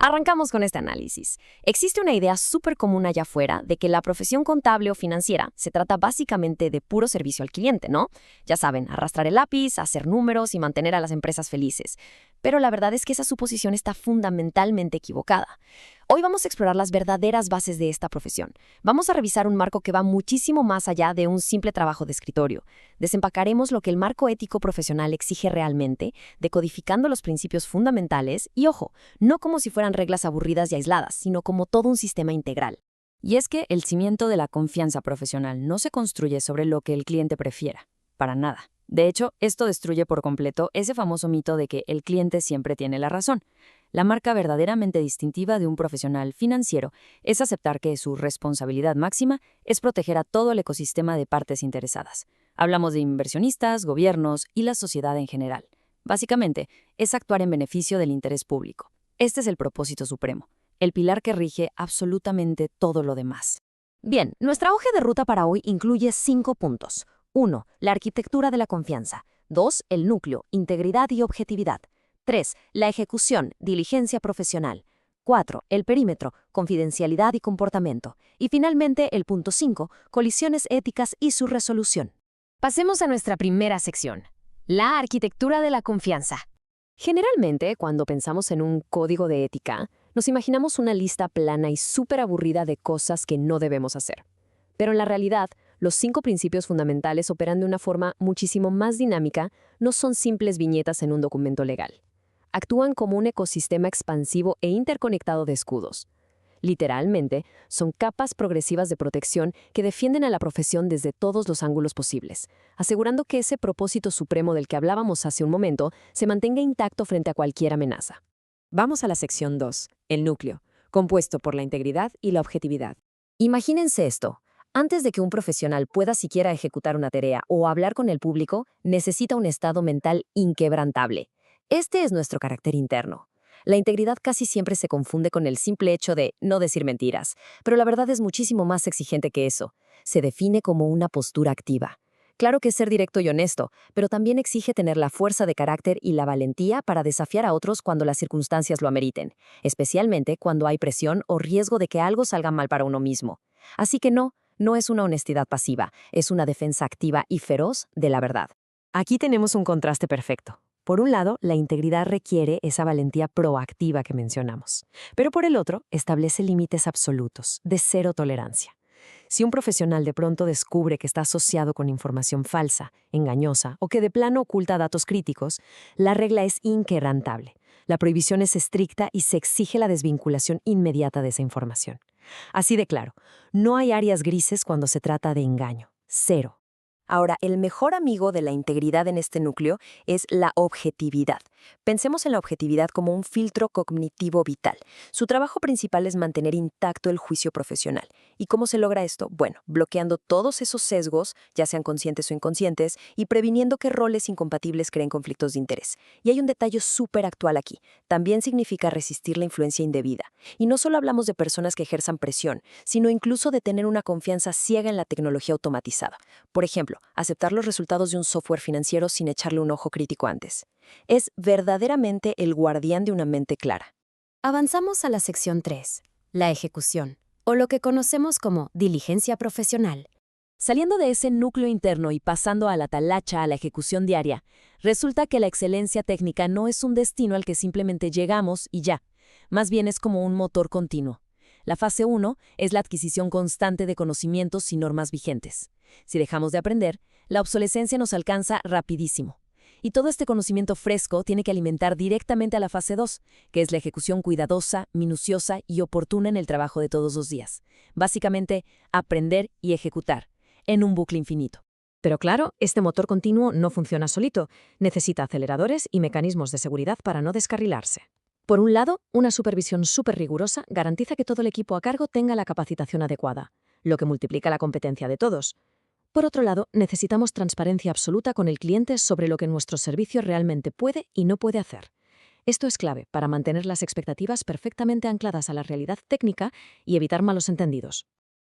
Arrancamos con este análisis. Existe una idea súper común allá afuera de que la profesión contable o financiera se trata básicamente de puro servicio al cliente, ¿no? Ya saben, arrastrar el lápiz, hacer números y mantener a las empresas felices. Pero la verdad es que esa suposición está fundamentalmente equivocada. Hoy vamos a explorar las verdaderas bases de esta profesión. Vamos a revisar un marco que va muchísimo más allá de un simple trabajo de escritorio. Desempacaremos lo que el marco ético profesional exige realmente, decodificando los principios fundamentales y, ojo, no como si fueran reglas aburridas y aisladas, sino como todo un sistema integral. Y es que el cimiento de la confianza profesional no se construye sobre lo que el cliente prefiera, para nada. De hecho, esto destruye por completo ese famoso mito de que el cliente siempre tiene la razón. La marca verdaderamente distintiva de un profesional financiero es aceptar que su responsabilidad máxima es proteger a todo el ecosistema de partes interesadas. Hablamos de inversionistas, gobiernos y la sociedad en general. Básicamente, es actuar en beneficio del interés público. Este es el propósito supremo, el pilar que rige absolutamente todo lo demás. Bien, nuestra hoja de ruta para hoy incluye 5 puntos. 1. La arquitectura de la confianza. 2. El núcleo, integridad y objetividad. 3. La ejecución, diligencia profesional. 4. El perímetro, confidencialidad y comportamiento. Y finalmente, el punto 5, colisiones éticas y su resolución. Pasemos a nuestra primera sección, la arquitectura de la confianza. Generalmente, cuando pensamos en un código de ética, nos imaginamos una lista plana y súper aburrida de cosas que no debemos hacer. Pero en la realidad, los 5 principios fundamentales operan de una forma muchísimo más dinámica, no son simples viñetas en un documento legal. Actúan como un ecosistema expansivo e interconectado de escudos. Literalmente, son capas progresivas de protección que defienden a la profesión desde todos los ángulos posibles, asegurando que ese propósito supremo del que hablábamos hace un momento se mantenga intacto frente a cualquier amenaza. Vamos a la sección 2, el núcleo, compuesto por la integridad y la objetividad. Imagínense esto. Antes de que un profesional pueda siquiera ejecutar una tarea o hablar con el público, necesita un estado mental inquebrantable. Este es nuestro carácter interno. La integridad casi siempre se confunde con el simple hecho de no decir mentiras, pero la verdad es muchísimo más exigente que eso. Se define como una postura activa. Claro que es ser directo y honesto, pero también exige tener la fuerza de carácter y la valentía para desafiar a otros cuando las circunstancias lo ameriten, especialmente cuando hay presión o riesgo de que algo salga mal para uno mismo. Así que no es una honestidad pasiva, es una defensa activa y feroz de la verdad. Aquí tenemos un contraste perfecto. Por un lado, la integridad requiere esa valentía proactiva que mencionamos, pero por el otro, establece límites absolutos, de cero tolerancia. Si un profesional de pronto descubre que está asociado con información falsa, engañosa o que de plano oculta datos críticos, la regla es inquebrantable. La prohibición es estricta y se exige la desvinculación inmediata de esa información. Así de claro, no hay áreas grises cuando se trata de engaño. Cero. Ahora, el mejor amigo de la integridad en este núcleo es la objetividad. Pensemos en la objetividad como un filtro cognitivo vital. Su trabajo principal es mantener intacto el juicio profesional. ¿Y cómo se logra esto? Bueno, bloqueando todos esos sesgos, ya sean conscientes o inconscientes, y previniendo que roles incompatibles creen conflictos de interés. Y hay un detalle súper actual aquí. También significa resistir la influencia indebida. Y no solo hablamos de personas que ejerzan presión, sino incluso de tener una confianza ciega en la tecnología automatizada. Por ejemplo, aceptar los resultados de un software financiero sin echarle un ojo crítico antes. Es verdaderamente el guardián de una mente clara. Avanzamos a la sección 3, la ejecución, o lo que conocemos como diligencia profesional. Saliendo de ese núcleo interno y pasando a la talacha, a la ejecución diaria, resulta que la excelencia técnica no es un destino al que simplemente llegamos y ya, más bien es como un motor continuo. La fase 1 es la adquisición constante de conocimientos y normas vigentes. Si dejamos de aprender, la obsolescencia nos alcanza rapidísimo. Y todo este conocimiento fresco tiene que alimentar directamente a la fase 2, que es la ejecución cuidadosa, minuciosa y oportuna en el trabajo de todos los días. Básicamente, aprender y ejecutar, en un bucle infinito. Pero claro, este motor continuo no funciona solito, necesita aceleradores y mecanismos de seguridad para no descarrilarse. Por un lado, una supervisión súper rigurosa garantiza que todo el equipo a cargo tenga la capacitación adecuada, lo que multiplica la competencia de todos. Por otro lado, necesitamos transparencia absoluta con el cliente sobre lo que nuestro servicio realmente puede y no puede hacer. Esto es clave para mantener las expectativas perfectamente ancladas a la realidad técnica y evitar malos entendidos.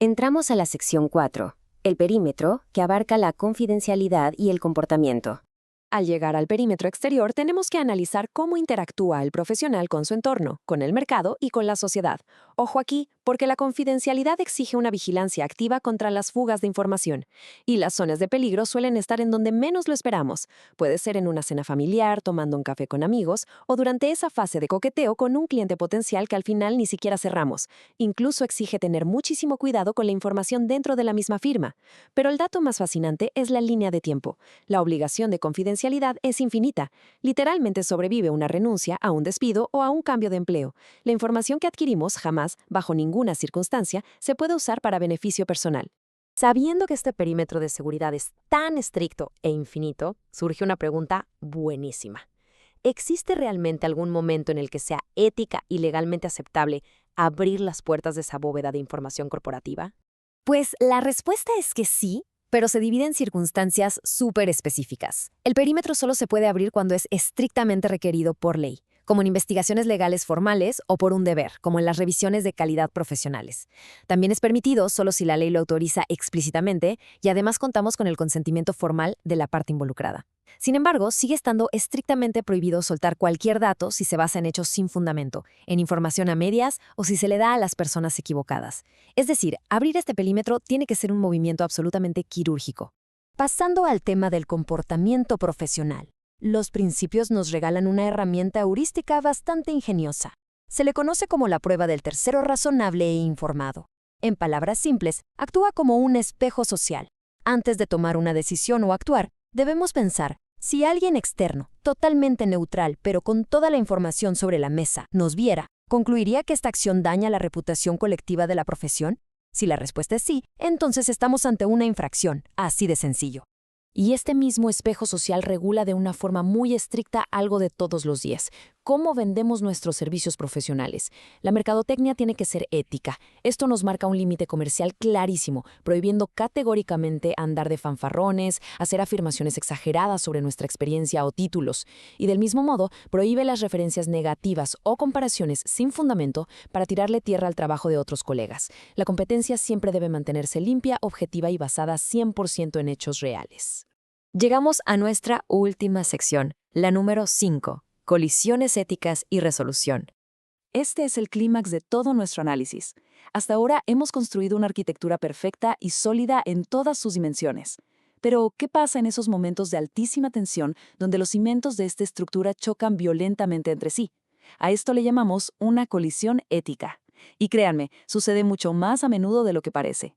Entramos a la sección 4, el perímetro, que abarca la confidencialidad y el comportamiento. Al llegar al perímetro exterior, tenemos que analizar cómo interactúa el profesional con su entorno, con el mercado y con la sociedad. Ojo aquí, porque la confidencialidad exige una vigilancia activa contra las fugas de información. Y las zonas de peligro suelen estar en donde menos lo esperamos. Puede ser en una cena familiar, tomando un café con amigos, o durante esa fase de coqueteo con un cliente potencial que al final ni siquiera cerramos. Incluso exige tener muchísimo cuidado con la información dentro de la misma firma. Pero el dato más fascinante es la línea de tiempo. La obligación de confidencialidad es infinita. Literalmente sobrevive una renuncia, a un despido o a un cambio de empleo. La información que adquirimos jamás, bajo ninguna circunstancia, se puede usar para beneficio personal. Sabiendo que este perímetro de seguridad es tan estricto e infinito, surge una pregunta buenísima. ¿Existe realmente algún momento en el que sea ética y legalmente aceptable abrir las puertas de esa bóveda de información corporativa? Pues la respuesta es que sí, pero se divide en circunstancias súper específicas. El perímetro solo se puede abrir cuando es estrictamente requerido por ley, como en investigaciones legales formales o por un deber, como en las revisiones de calidad profesionales. También es permitido solo si la ley lo autoriza explícitamente y además contamos con el consentimiento formal de la parte involucrada. Sin embargo, sigue estando estrictamente prohibido soltar cualquier dato si se basa en hechos sin fundamento, en información a medias o si se le da a las personas equivocadas. Es decir, abrir este perímetro tiene que ser un movimiento absolutamente quirúrgico. Pasando al tema del comportamiento profesional, los principios nos regalan una herramienta heurística bastante ingeniosa. Se le conoce como la prueba del tercero razonable e informado. En palabras simples, actúa como un espejo social. Antes de tomar una decisión o actuar, debemos pensar, si alguien externo, totalmente neutral, pero con toda la información sobre la mesa, nos viera, ¿concluiría que esta acción daña la reputación colectiva de la profesión? Si la respuesta es sí, entonces estamos ante una infracción, así de sencillo. Y este mismo espejo social regula de una forma muy estricta algo de todos los días: cómo vendemos nuestros servicios profesionales. La mercadotecnia tiene que ser ética. Esto nos marca un límite comercial clarísimo, prohibiendo categóricamente andar de fanfarrones, hacer afirmaciones exageradas sobre nuestra experiencia o títulos. Y del mismo modo, prohíbe las referencias negativas o comparaciones sin fundamento para tirarle tierra al trabajo de otros colegas. La competencia siempre debe mantenerse limpia, objetiva y basada 100% en hechos reales. Llegamos a nuestra última sección, la número 5, colisiones éticas y resolución. Este es el clímax de todo nuestro análisis. Hasta ahora hemos construido una arquitectura perfecta y sólida en todas sus dimensiones. Pero, ¿qué pasa en esos momentos de altísima tensión donde los cimientos de esta estructura chocan violentamente entre sí? A esto le llamamos una colisión ética. Y créanme, sucede mucho más a menudo de lo que parece.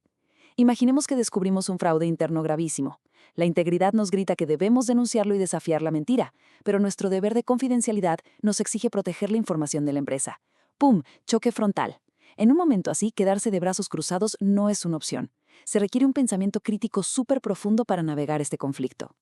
Imaginemos que descubrimos un fraude interno gravísimo. La integridad nos grita que debemos denunciarlo y desafiar la mentira, pero nuestro deber de confidencialidad nos exige proteger la información de la empresa. ¡Pum! Choque frontal. En un momento así, quedarse de brazos cruzados no es una opción. Se requiere un pensamiento crítico súper profundo para navegar este conflicto.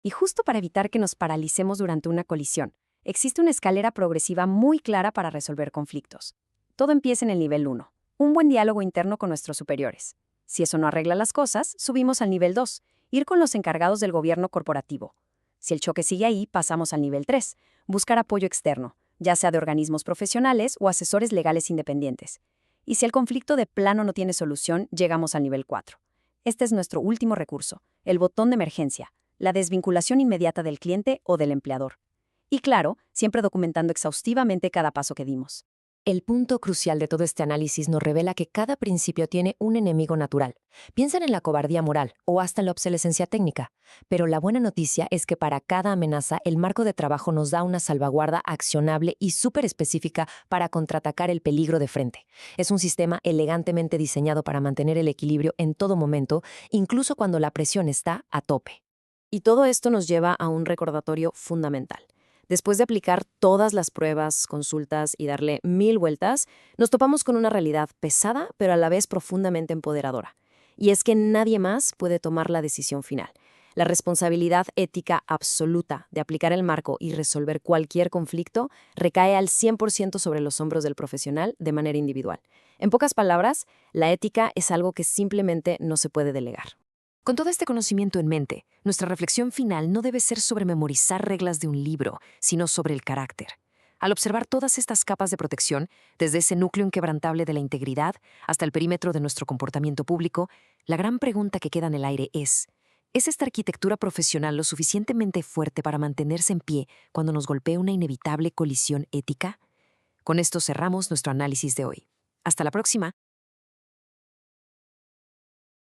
Y justo para evitar que nos paralicemos durante una colisión, existe una escalera progresiva muy clara para resolver conflictos. Todo empieza en el nivel 1, un buen diálogo interno con nuestros superiores. Si eso no arregla las cosas, subimos al nivel 2, ir con los encargados del gobierno corporativo. Si el choque sigue ahí, pasamos al nivel 3, buscar apoyo externo, ya sea de organismos profesionales o asesores legales independientes. Y si el conflicto de plano no tiene solución, llegamos al nivel 4. Este es nuestro último recurso, el botón de emergencia, la desvinculación inmediata del cliente o del empleador. Y claro, siempre documentando exhaustivamente cada paso que dimos. El punto crucial de todo este análisis nos revela que cada principio tiene un enemigo natural. Piensen en la cobardía moral o hasta en la obsolescencia técnica. Pero la buena noticia es que para cada amenaza el marco de trabajo nos da una salvaguarda accionable y súper específica para contraatacar el peligro de frente. Es un sistema elegantemente diseñado para mantener el equilibrio en todo momento, incluso cuando la presión está a tope. Y todo esto nos lleva a un recordatorio fundamental. Después de aplicar todas las pruebas, consultas y darle 1000 vueltas, nos topamos con una realidad pesada, pero a la vez profundamente empoderadora. Y es que nadie más puede tomar la decisión final. La responsabilidad ética absoluta de aplicar el marco y resolver cualquier conflicto recae al 100% sobre los hombros del profesional de manera individual. En pocas palabras, la ética es algo que simplemente no se puede delegar. Con todo este conocimiento en mente, nuestra reflexión final no debe ser sobre memorizar reglas de un libro, sino sobre el carácter. Al observar todas estas capas de protección, desde ese núcleo inquebrantable de la integridad hasta el perímetro de nuestro comportamiento público, la gran pregunta que queda en el aire es: ¿Es esta arquitectura profesional lo suficientemente fuerte para mantenerse en pie cuando nos golpea una inevitable colisión ética? Con esto cerramos nuestro análisis de hoy. Hasta la próxima.